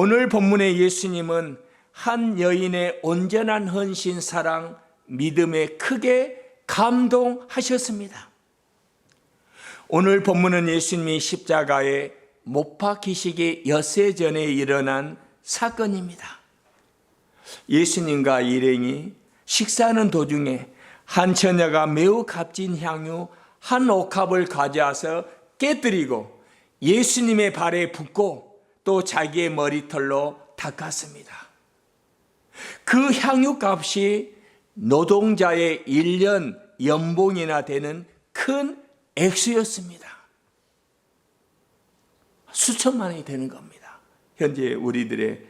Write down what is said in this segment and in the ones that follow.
오늘 본문의 예수님은 한 여인의 온전한 헌신, 사랑, 믿음에 크게 감동하셨습니다. 오늘 본문은 예수님이 십자가에 못 박히시기 엿새 전에 일어난 사건입니다. 예수님과 일행이 식사하는 도중에 한 처녀가 매우 값진 향유 한 옥합을 가져와서 깨뜨리고 예수님의 발에 붓고 또 자기의 머리털로 닦았습니다. 그 향유 값이 노동자의 1년 연봉이나 되는 큰 액수였습니다. 수천만 원이 되는 겁니다. 현재 우리들의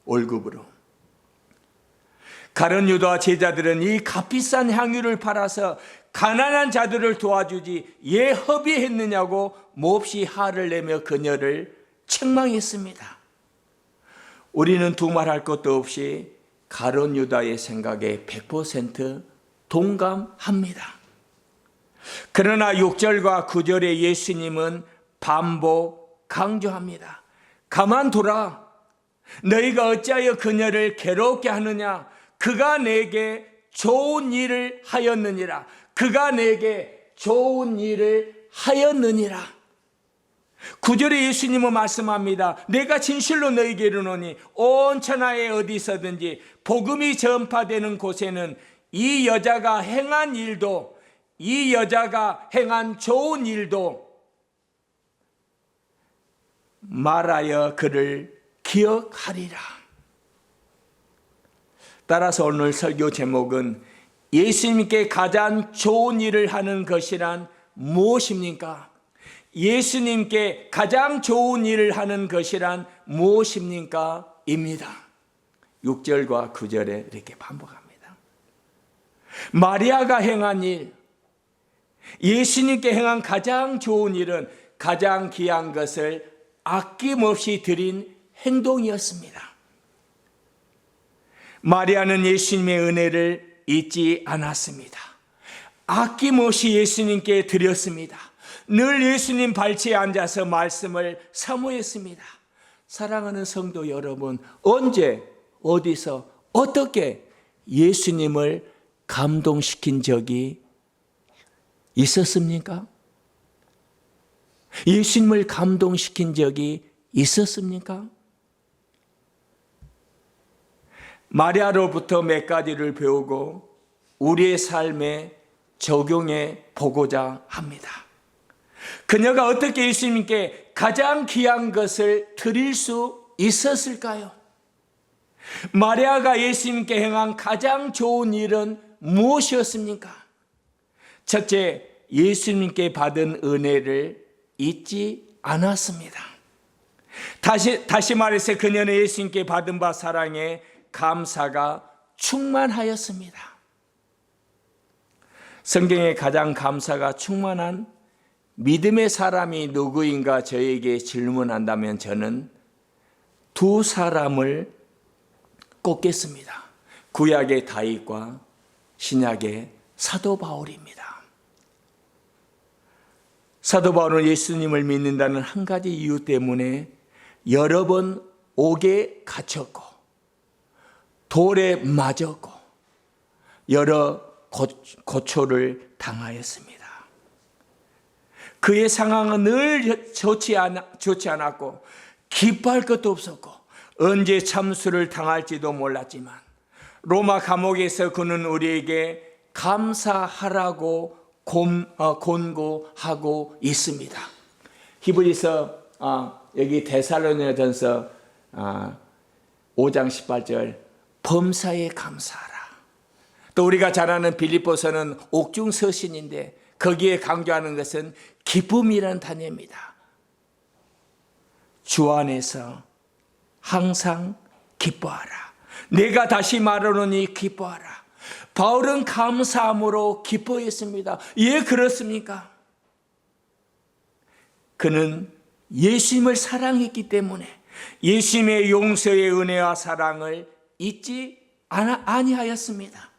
월급으로. 가룟 유다와 제자들은 이 값비싼 향유를 팔아서 가난한 자들을 도와주지 예 허비했느냐고 몹시 화를 내며 그녀를 책망했습니다. 우리는 두말할 것도 없이 가룟 유다의 생각에 100% 동감합니다. 그러나 6절과 9절에 예수님은 반복 강조합니다. 가만두라. 너희가 어찌하여 그녀를 괴롭게 하느냐. 그가 내게 좋은 일을 하였느니라. 그가 내게 좋은 일을 하였느니라. 9절에 예수님은 말씀합니다. 내가 진실로 너희에게 이르노니 온 천하에 어디서든지 복음이 전파되는 곳에는 이 여자가 행한 일도, 이 여자가 행한 좋은 일도 말하여 그를 기억하리라. 따라서 오늘 설교 제목은 예수님께 가장 좋은 일을 하는 것이란 무엇입니까? 예수님께 가장 좋은 일을 하는 것이란 무엇입니까? 입니다. 6절과 9절에 이렇게 반복합니다. 마리아가 행한 일, 예수님께 행한 가장 좋은 일은 가장 귀한 것을 아낌없이 드린 행동이었습니다. 마리아는 예수님의 은혜를 잊지 않았습니다. 아낌없이 예수님께 드렸습니다. 늘 예수님 발치에 앉아서 말씀을 사모했습니다. 사랑하는 성도 여러분, 언제, 어디서, 어떻게 예수님을 감동시킨 적이 있었습니까? 예수님을 감동시킨 적이 있었습니까? 마리아로부터 몇 가지를 배우고 우리의 삶에 적용해 보고자 합니다. 그녀가 어떻게 예수님께 가장 귀한 것을 드릴 수 있었을까요? 마리아가 예수님께 행한 가장 좋은 일은 무엇이었습니까? 첫째, 예수님께 받은 은혜를 잊지 않았습니다. 다시 말해서 그녀는 예수님께 받은 바 사랑에 감사가 충만하였습니다. 성경에 가장 감사가 충만한 믿음의 사람이 누구인가 저에게 질문한다면 저는 두 사람을 꼽겠습니다. 구약의 다윗과 신약의 사도 바울입니다. 사도 바울은 예수님을 믿는다는 한 가지 이유 때문에 여러 번 옥에 갇혔고 돌에 맞았고 여러 고초를 당하였습니다. 그의 상황은 늘 좋지 않았고 기뻐할 것도 없었고 언제 참수를 당할지도 몰랐지만 로마 감옥에서 그는 우리에게 감사하라고 권고하고 있습니다. 히브리서 여기 데살로니가전서 5장 18절 범사에 감사하라. 또 우리가 잘 아는 빌립보서는 옥중 서신인데 거기에 강조하는 것은 기쁨이라는 단어입니다. 주 안에서 항상 기뻐하라. 내가 다시 말하노니 기뻐하라. 바울은 감사함으로 기뻐했습니다. 예, 그렇습니까? 그는 예수님을 사랑했기 때문에 예수님의 용서의 은혜와 사랑을 잊지 아니하였습니다.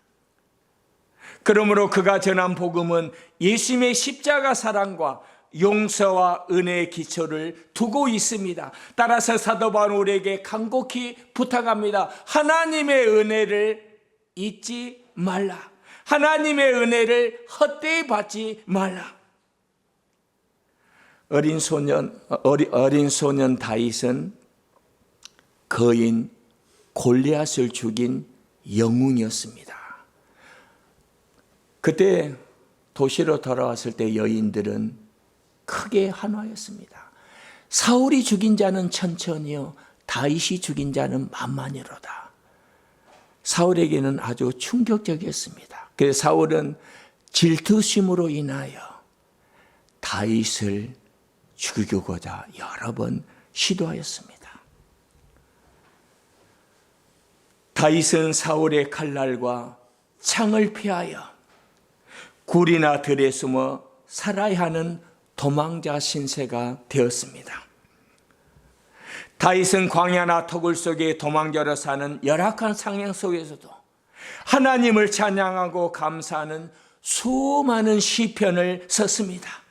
그러므로 그가 전한 복음은 예수님의 십자가 사랑과 용서와 은혜의 기초를 두고 있습니다. 따라서 사도 바울은 우리에게 간곡히 부탁합니다. 하나님의 은혜를 잊지 말라. 하나님의 은혜를 헛되이 받지 말라. 어린 소년 다윗은 거인 골리앗을 죽인 영웅이었습니다. 그때 도시로 돌아왔을 때 여인들은 크게 한화였습니다. 사울이 죽인 자는 천천히요, 다윗이 죽인 자는 만만히로다. 사울에게는 아주 충격적이었습니다. 그래서 사울은 질투심으로 인하여 다윗을 죽이고자 여러 번 시도하였습니다. 다윗은 사울의 칼날과 창을 피하여 굴이나 들에 숨어 살아야 하는 도망자 신세가 되었습니다. 다윗은 광야나 토굴 속에 도망자로 사는 열악한 상황 속에서도 하나님을 찬양하고 감사하는 수많은 시편을 썼습니다.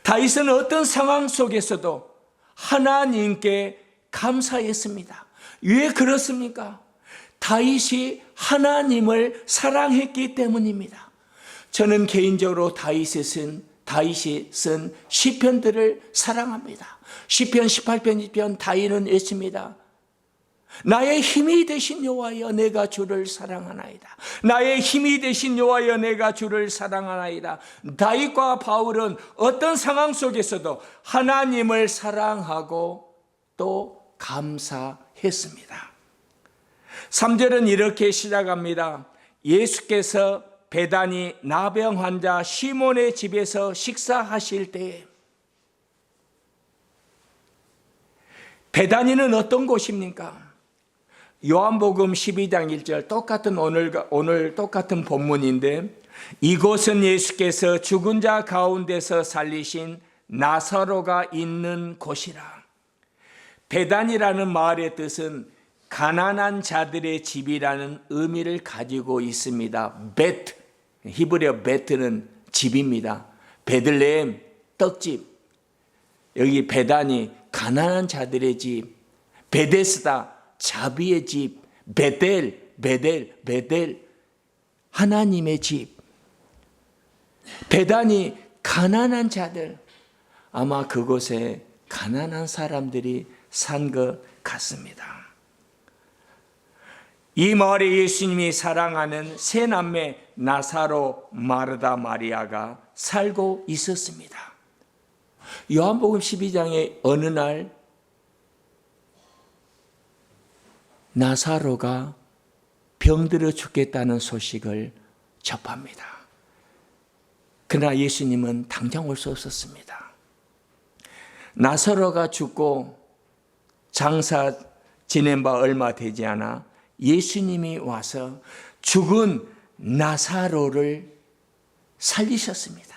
다윗은 어떤 상황 속에서도 하나님께 감사했습니다. 왜 그렇습니까? 다윗이 하나님을 사랑했기 때문입니다. 저는 개인적으로 다윗이 쓴 시편들을 사랑합니다. 시편 18편 2편 다윗은 외칩니다. 나의 힘이 되신 여호와여 내가 주를 사랑하나이다. 나의 힘이 되신 여호와여 내가 주를 사랑하나이다. 다윗과 바울은 어떤 상황 속에서도 하나님을 사랑하고 또 감사했습니다. 3절은 이렇게 시작합니다. 예수께서 베다니 나병 환자 시몬의 집에서 식사하실 때에, 베다니는 어떤 곳입니까? 요한복음 12장 1절 똑같은 오늘 똑같은 본문인데, 이곳은 예수께서 죽은 자 가운데서 살리신 나사로가 있는 곳이라. 베단이라는 말의 뜻은 가난한 자들의 집이라는 의미를 가지고 있습니다. 베트, 히브리어 베트는 집입니다. 베들레헴, 떡집. 여기 베단이 가난한 자들의 집, 베데스다, 자비의 집, 베델, 하나님의 집. 베단이 가난한 자들, 아마 그곳에 가난한 사람들이 산 것 같습니다. 이 마을에 예수님이 사랑하는 세 남매 나사로, 마르다, 마리아가 살고 있었습니다. 요한복음 12장의 어느 날 나사로가 병들어 죽겠다는 소식을 접합니다. 그러나 예수님은 당장 올 수 없었습니다. 나사로가 죽고 장사 지낸 바 얼마 되지 않아 예수님이 와서 죽은 나사로를 살리셨습니다.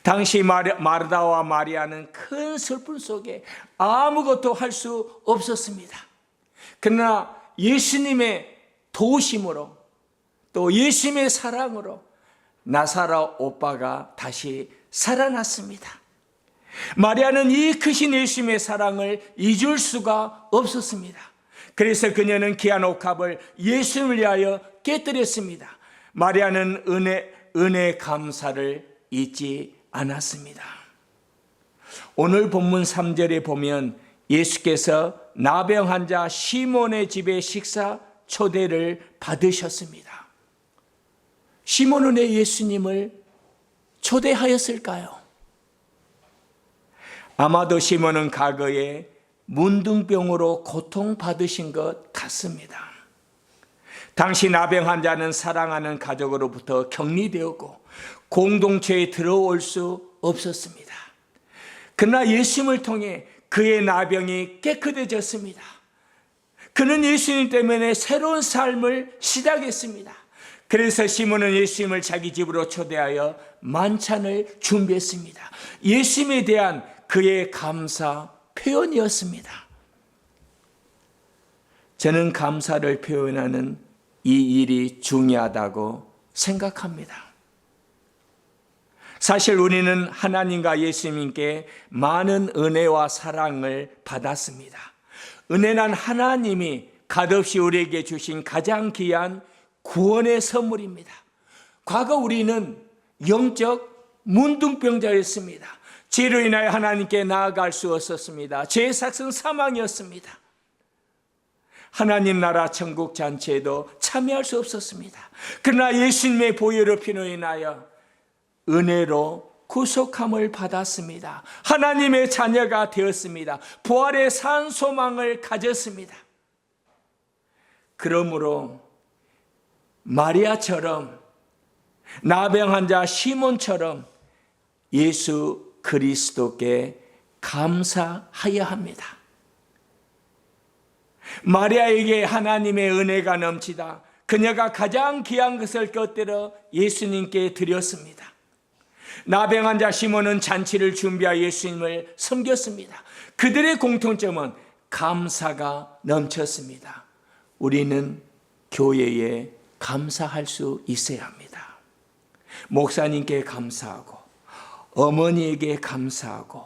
당시 마르다와 마리아는 큰 슬픔 속에 아무것도 할 수 없었습니다. 그러나 예수님의 도우심으로 또 예수님의 사랑으로 나사로 오빠가 다시 살아났습니다. 마리아는 이 크신 예수님의 사랑을 잊을 수가 없었습니다. 그래서 그녀는 귀한 옥합을 예수님을 위하여 깨뜨렸습니다. 마리아는 은혜 감사를 잊지 않았습니다. 오늘 본문 3절에 보면 예수께서 나병 환자 시몬의 집에 식사 초대를 받으셨습니다. 시몬은 왜 예수님을 초대하였을까요? 아마도 시몬은 과거에 문둥병으로 고통받으신 것 같습니다. 당시 나병 환자는 사랑하는 가족으로부터 격리되었고 공동체에 들어올 수 없었습니다. 그러나 예수님을 통해 그의 나병이 깨끗해졌습니다. 그는 예수님 때문에 새로운 삶을 시작했습니다. 그래서 시몬은 예수님을 자기 집으로 초대하여 만찬을 준비했습니다. 예수님에 대한 그의 감사 표현이었습니다. 저는 감사를 표현하는 이 일이 중요하다고 생각합니다. 사실 우리는 하나님과 예수님께 많은 은혜와 사랑을 받았습니다. 은혜는 하나님이 값없이 우리에게 주신 가장 귀한 구원의 선물입니다. 과거 우리는 영적 문둥병자였습니다. 죄로 인하여 하나님께 나아갈 수 없었습니다. 죄의 삭은 사망이었습니다. 하나님 나라 천국 잔치에도 참여할 수 없었습니다. 그러나 예수님의 보혈의 피로 인하여 은혜로 구속함을 받았습니다. 하나님의 자녀가 되었습니다. 부활의 산 소망을 가졌습니다. 그러므로 마리아처럼, 나병 환자 시몬처럼 예수 그리스도께 감사하여야 합니다. 마리아에게 하나님의 은혜가 넘치다 그녀가 가장 귀한 것을 곁들여 예수님께 드렸습니다. 나병 환자 시몬은 잔치를 준비하여 예수님을 섬겼습니다. 그들의 공통점은 감사가 넘쳤습니다. 우리는 교회에 감사할 수 있어야 합니다. 목사님께 감사하고, 어머니에게 감사하고,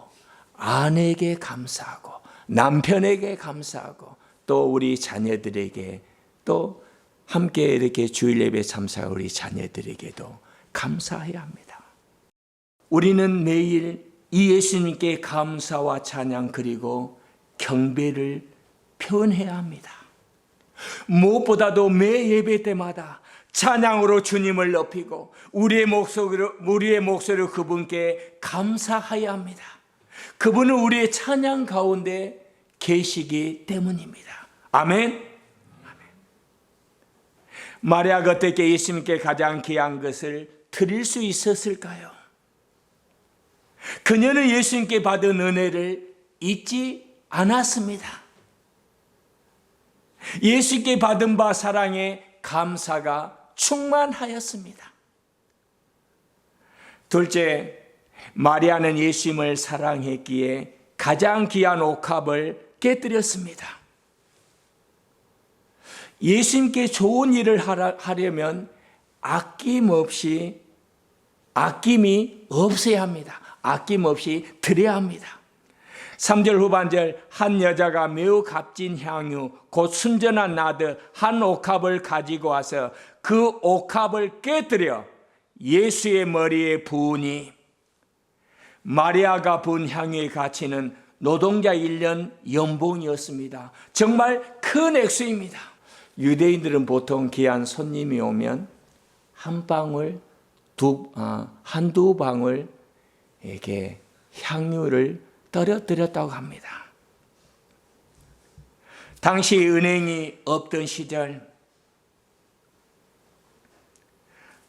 아내에게 감사하고, 남편에게 감사하고, 또 우리 자녀들에게, 또 함께 이렇게 주일 예배 참석한 우리 자녀들에게도 감사해야 합니다. 우리는 매일 이 예수님께 감사와 찬양 그리고 경배를 표현해야 합니다. 무엇보다도 매 예배 때마다 찬양으로 주님을 높이고 우리의 목소리로 그분께 감사해야 합니다. 그분은 우리의 찬양 가운데 계시기 때문입니다. 아멘. 마리아가 어떻게 예수님께 가장 귀한 것을 드릴 수 있었을까요? 그녀는 예수님께 받은 은혜를 잊지 않았습니다. 예수님께 받은 바 사랑에 감사가 충만하였습니다. 둘째, 마리아는 예수님을 사랑했기에 가장 귀한 옥합을 깨뜨렸습니다. 예수님께 좋은 일을 하려면 아낌이 없어야 합니다. 아낌없이 드려야 합니다. 3절 후반절, 한 여자가 매우 값진 향유 곧 순전한 나드 한 옥합을 가지고 와서 그 옥합을 깨뜨려 예수의 머리에 부으니, 마리아가 부은 향유의 가치는 노동자 1년 연봉이었습니다. 정말 큰 액수입니다. 유대인들은 보통 귀한 손님이 오면 한두 방울 이렇게 향유를 떨어뜨렸다고 합니다. 당시 은행이 없던 시절,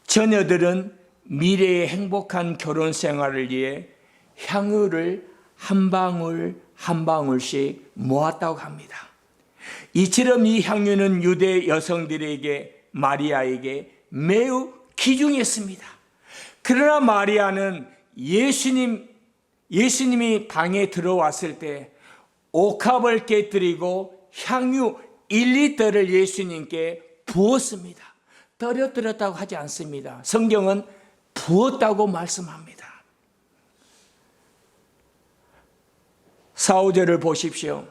처녀들은 미래의 행복한 결혼 생활을 위해 향유를 한 방울 한 방울씩 모았다고 합니다. 이처럼 이 향유는 유대 여성들에게, 마리아에게 매우 귀중했습니다. 그러나 마리아는 예수님이 방에 들어왔을 때 옥합을 깨뜨리고 향유 1리터를 예수님께 부었습니다. 떨어뜨렸다고 하지 않습니다. 성경은 부었다고 말씀합니다. 4, 5절을 보십시오.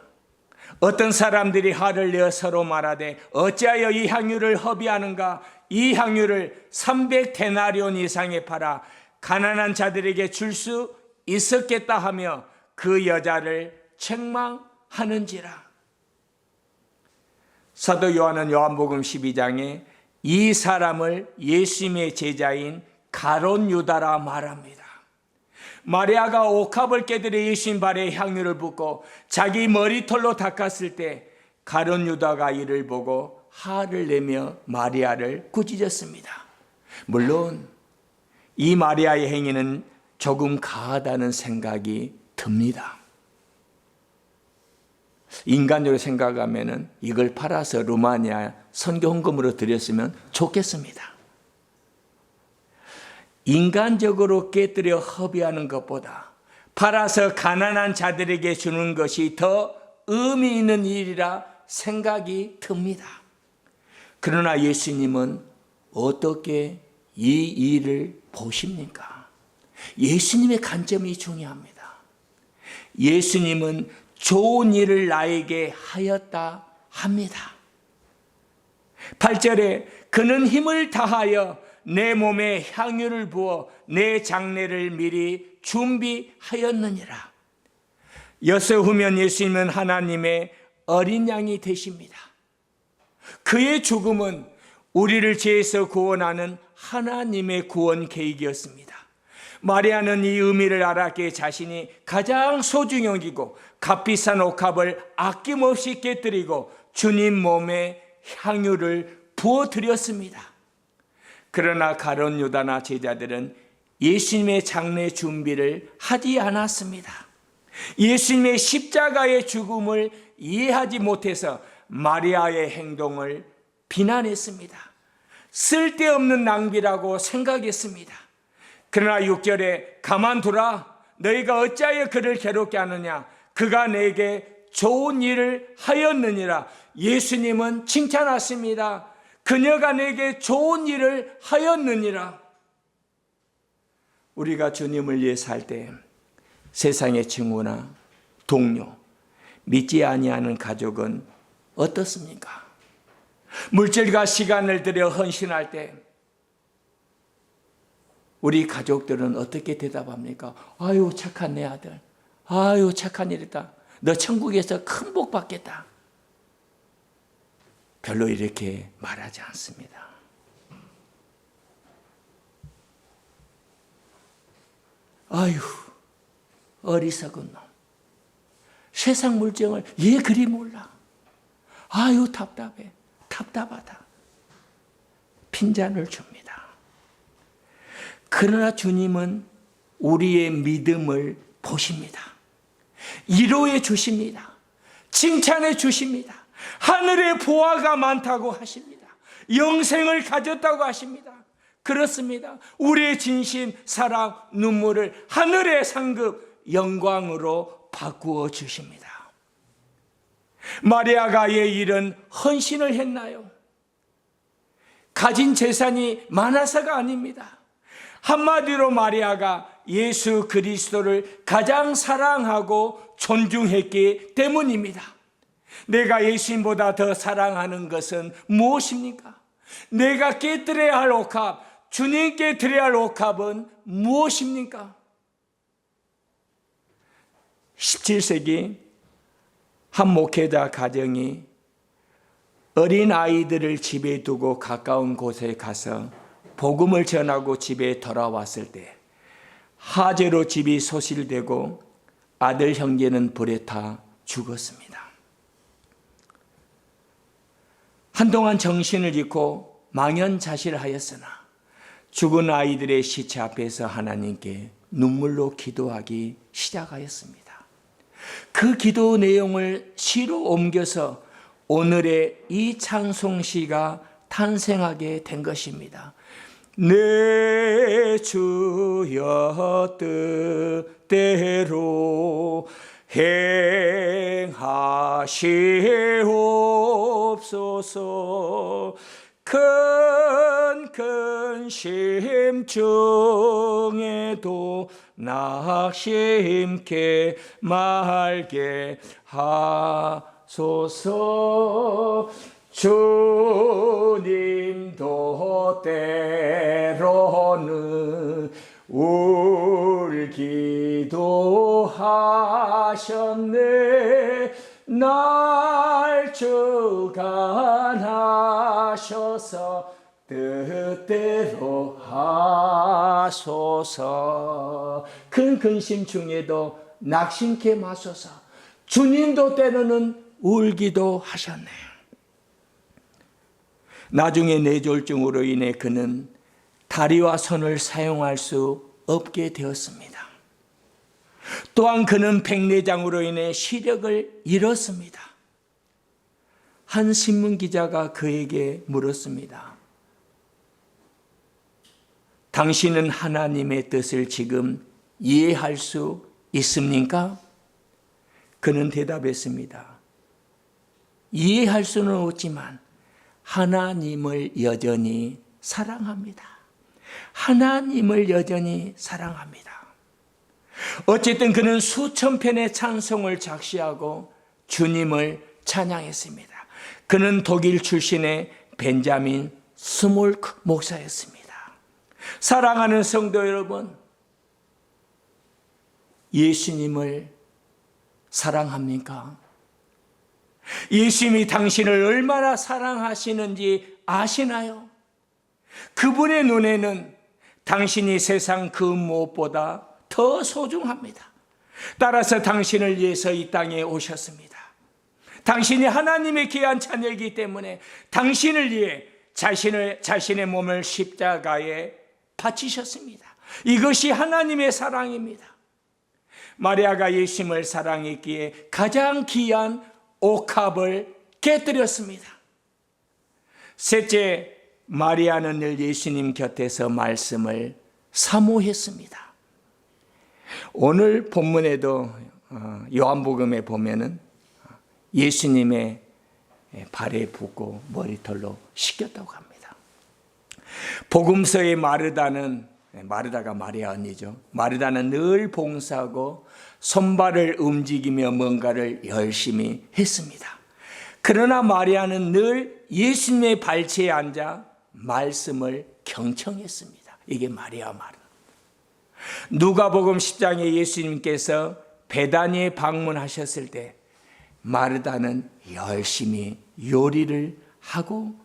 어떤 사람들이 화를 내어 서로 말하되 어찌하여 이 향유를 허비하는가? 이 향유를 300데나리온 이상에 팔아 가난한 자들에게 줄 수 있었겠다 하며 그 여자를 책망하는지라. 사도 요한은 요한복음 12장에 이 사람을 예수님의 제자인 가룟 유다라 말합니다. 마리아가 옥합을 깨뜨려 예수님 발에 향유를 붓고 자기 머리털로 닦았을 때 가룟 유다가 이를 보고 화를 내며 마리아를 꾸짖었습니다. 물론 이 마리아의 행위는 조금 가하다는 생각이 듭니다. 인간적으로 생각하면 이걸 팔아서 루마니아 선교 헌금으로 드렸으면 좋겠습니다. 인간적으로 깨뜨려 허비하는 것보다 팔아서 가난한 자들에게 주는 것이 더 의미 있는 일이라 생각이 듭니다. 그러나 예수님은 어떻게 이 일을 보십니까? 예수님의 관점이 중요합니다. 예수님은 좋은 일을 나에게 하였다 합니다. 8절에 그는 힘을 다하여 내 몸에 향유를 부어 내 장례를 미리 준비하였느니라. 엿새 후면 예수님은 하나님의 어린 양이 되십니다. 그의 죽음은 우리를 죄에서 구원하는 하나님의 구원 계획이었습니다. 마리아는 이 의미를 알았기에 자신이 가장 소중히 여기고 값비싼 옥합을 아낌없이 깨뜨리고 주님 몸에 향유를 부어드렸습니다. 그러나 가룟 유다나 제자들은 예수님의 장례 준비를 하지 않았습니다. 예수님의 십자가의 죽음을 이해하지 못해서 마리아의 행동을 비난했습니다. 쓸데없는 낭비라고 생각했습니다. 그러나 6절에 가만두라, 너희가 어찌하여 그를 괴롭게 하느냐, 그가 내게 좋은 일을 하였느니라. 예수님은 칭찬하십니다. 그녀가 내게 좋은 일을 하였느니라. 우리가 주님을 위해 살 때 세상의 친구나 동료, 믿지 아니하는 가족은 어떻습니까? 물질과 시간을 들여 헌신할 때 우리 가족들은 어떻게 대답합니까? 아유 착한 내 아들, 아유 착한 일이다, 너 천국에서 큰 복 받겠다. 별로 이렇게 말하지 않습니다. 아유 어리석은 놈, 세상 물정을 얘 그리 몰라, 아유 답답해, 답답하다, 핀잔을 줍니다. 그러나 주님은 우리의 믿음을 보십니다. 위로해 주십니다. 칭찬해 주십니다. 하늘에 보화가 많다고 하십니다. 영생을 가졌다고 하십니다. 그렇습니다. 우리의 진심, 사랑, 눈물을 하늘의 상급, 영광으로 바꾸어 주십니다. 마리아가 이 일은 헌신을 했나요? 가진 재산이 많아서가 아닙니다. 한마디로 마리아가 예수 그리스도를 가장 사랑하고 존중했기 때문입니다. 내가 예수님보다 더 사랑하는 것은 무엇입니까? 내가 깨뜨려야 할 옥합, 주님께 드려야 할 옥합은 무엇입니까? 17세기 한 목회자 가정이 어린 아이들을 집에 두고 가까운 곳에 가서 복음을 전하고 집에 돌아왔을 때 화재로 집이 소실되고 아들 형제는 불에 타 죽었습니다. 한동안 정신을 잃고 망연자실하였으나 죽은 아이들의 시체 앞에서 하나님께 눈물로 기도하기 시작하였습니다. 그 기도 내용을 시로 옮겨서 오늘의 이 찬송시가 탄생하게 된 것입니다. 내 주여 뜻대로 행하시옵소서. 큰 심중에도 낙심케 말게 하소서. 주님도 때로는 울기도 하셨네. 날 주관하셔서 뜻대로 하소서. 큰 근심 중에도 낙심케 마소서. 주님도 때로는 울기도 하셨네요. 나중에 뇌졸중으로 인해 그는 다리와 손을 사용할 수 없게 되었습니다. 또한 그는 백내장으로 인해 시력을 잃었습니다. 한 신문기자가 그에게 물었습니다. 당신은 하나님의 뜻을 지금 이해할 수 있습니까? 그는 대답했습니다. 이해할 수는 없지만 하나님을 여전히 사랑합니다. 하나님을 여전히 사랑합니다. 어쨌든 그는 수천 편의 찬송을 작시하고 주님을 찬양했습니다. 그는 독일 출신의 벤자민 스몰크 목사였습니다. 사랑하는 성도 여러분, 예수님을 사랑합니까? 예수님이 당신을 얼마나 사랑하시는지 아시나요? 그분의 눈에는 당신이 세상 그 무엇보다 더 소중합니다. 따라서 당신을 위해서 이 땅에 오셨습니다. 당신이 하나님의 귀한 자녀이기 때문에 당신을 위해 자신의 몸을 십자가에 바치셨습니다. 이것이 하나님의 사랑입니다. 마리아가 예수님을 사랑했기에 가장 귀한 옥합을 깨뜨렸습니다. 셋째, 마리아는 늘 예수님 곁에서 말씀을 사모했습니다. 오늘 본문에도 요한복음에 보면은 예수님의 발에 붓고 머리털로 씻겼다고 합니다. 복음서의 마르다가 마리아 언니죠. 마르다는 늘 봉사하고 손발을 움직이며 뭔가를 열심히 했습니다. 그러나 마리아는 늘 예수님의 발치에 앉아 말씀을 경청했습니다. 이게 마리아 말. 누가복음 10장에 예수님께서 베다니에 방문하셨을 때 마르다는 열심히 요리를 하고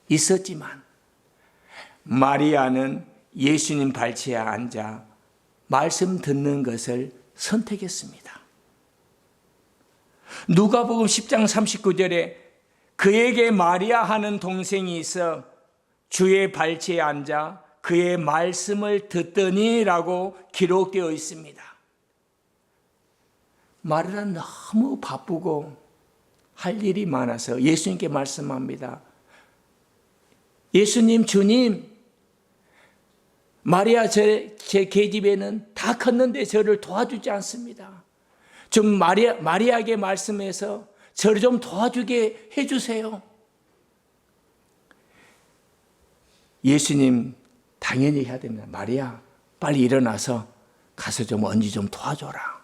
있었지만 마리아는 예수님 발치에 앉아 말씀 듣는 것을 선택했습니다. 누가복음 10장 39절에 그에게 마리아 하는 동생이 있어 주의 발치에 앉아 그의 말씀을 듣더니 라고 기록되어 있습니다. 마리아는 너무 바쁘고 할 일이 많아서 예수님께 말씀합니다. 예수님, 주님, 마리아 제 계집애는 다 컸는데 저를 도와주지 않습니다. 좀 마리아에게 말씀해서 저를 좀 도와주게 해주세요. 예수님 당연히 해야 됩니다. 마리아 빨리 일어나서 가서 좀 언니 좀 도와줘라.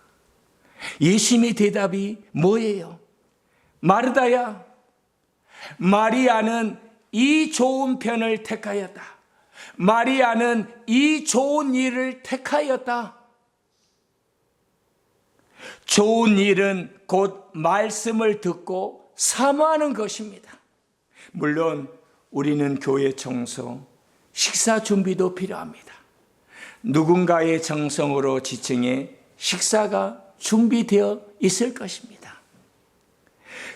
예수님의 대답이 뭐예요? 마르다야, 마리아는 이 좋은 편을 택하였다. 마리아는 이 좋은 일을 택하였다. 좋은 일은 곧 말씀을 듣고 사모하는 것입니다. 물론 우리는 교회 청소, 식사 준비도 필요합니다. 누군가의 정성으로 지칭해 식사가 준비되어 있을 것입니다.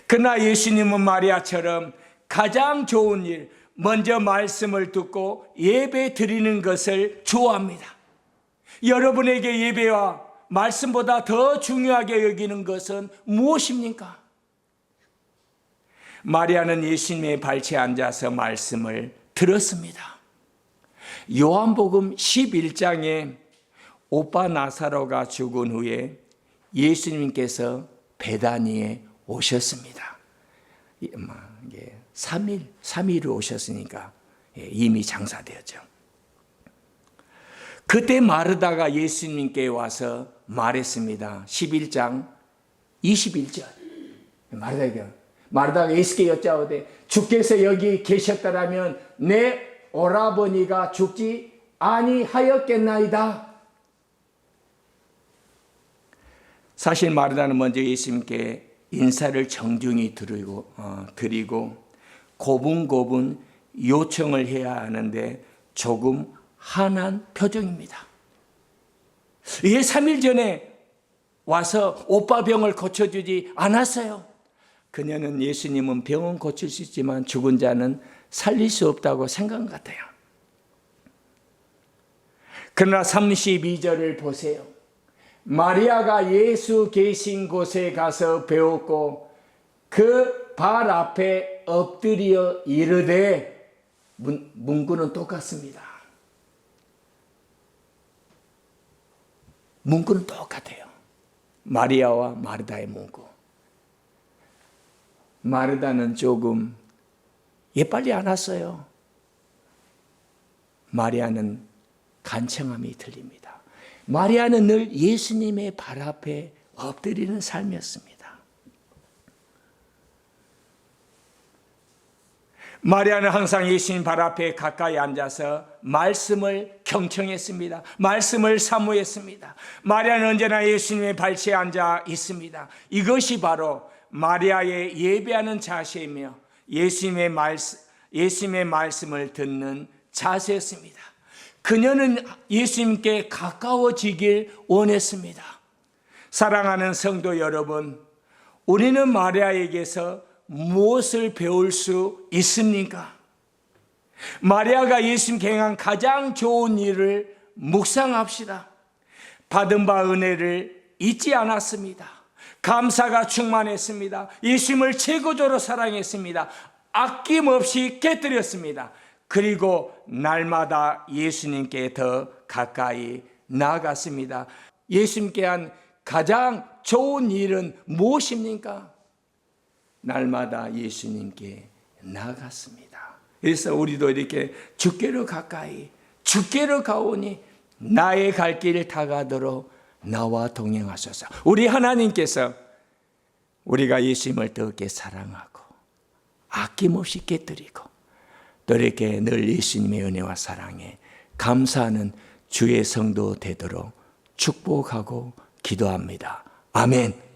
그러나 예수님은 마리아처럼 가장 좋은 일, 먼저 말씀을 듣고 예배 드리는 것을 좋아합니다. 여러분에게 예배와 말씀보다 더 중요하게 여기는 것은 무엇입니까? 마리아는 예수님의 발치에 앉아서 말씀을 들었습니다. 요한복음 11장에 오빠 나사로가 죽은 후에 예수님께서 베다니에 오셨습니다. 3일 오셨으니까 이미 장사되었죠. 그때 마르다가 예수님께 와서 말했습니다. 11장 21절. 마르다가 예수께 여짜오되 주께서 여기 계셨더라면 내 오라버니가 죽지 아니하였겠나이다. 사실 마르다는 먼저 예수님께 인사를 정중히 드리고 고분고분 요청을 해야 하는데 조금 한한 표정입니다. 이게 3일 전에 와서 오빠 병을 고쳐주지 않았어요. 그녀는 예수님은 병은 고칠 수 있지만 죽은 자는 살릴 수 없다고 생각한 것 같아요. 그러나 32절을 보세요. 마리아가 예수 계신 곳에 가서 배웠고 그 발 앞에 엎드려 이르되, 문구는 똑같습니다. 문구는 똑같아요. 마리아와 마르다의 문구. 마르다는 조금 빨리 안 왔어요. 마리아는 간청함이 들립니다. 마리아는 늘 예수님의 발 앞에 엎드리는 삶이었습니다. 마리아는 항상 예수님 발 앞에 가까이 앉아서 말씀을 경청했습니다. 말씀을 사모했습니다. 마리아는 언제나 예수님의 발치에 앉아 있습니다. 이것이 바로 마리아의 예배하는 자세이며 예수님의 말씀을 듣는 자세였습니다. 그녀는 예수님께 가까워지길 원했습니다. 사랑하는 성도 여러분, 우리는 마리아에게서 무엇을 배울 수 있습니까? 마리아가 예수님께 행한 가장 좋은 일을 묵상합시다. 받은 바 은혜를 잊지 않았습니다. 감사가 충만했습니다. 예수님을 최고조로 사랑했습니다. 아낌없이 깨뜨렸습니다. 그리고 날마다 예수님께 더 가까이 나아갔습니다. 예수님께 한 가장 좋은 일은 무엇입니까? 날마다 예수님께 나아갔습니다. 그래서 우리도 이렇게 주께로 가까이, 주께로 가오니 나의 갈 길을 다가도록 나와 동행하소서. 우리 하나님께서 우리가 예수님을 더욱게 사랑하고 아낌없이 깨뜨리고 또 이렇게 늘 예수님의 은혜와 사랑에 감사하는 주의 성도 되도록 축복하고 기도합니다. 아멘.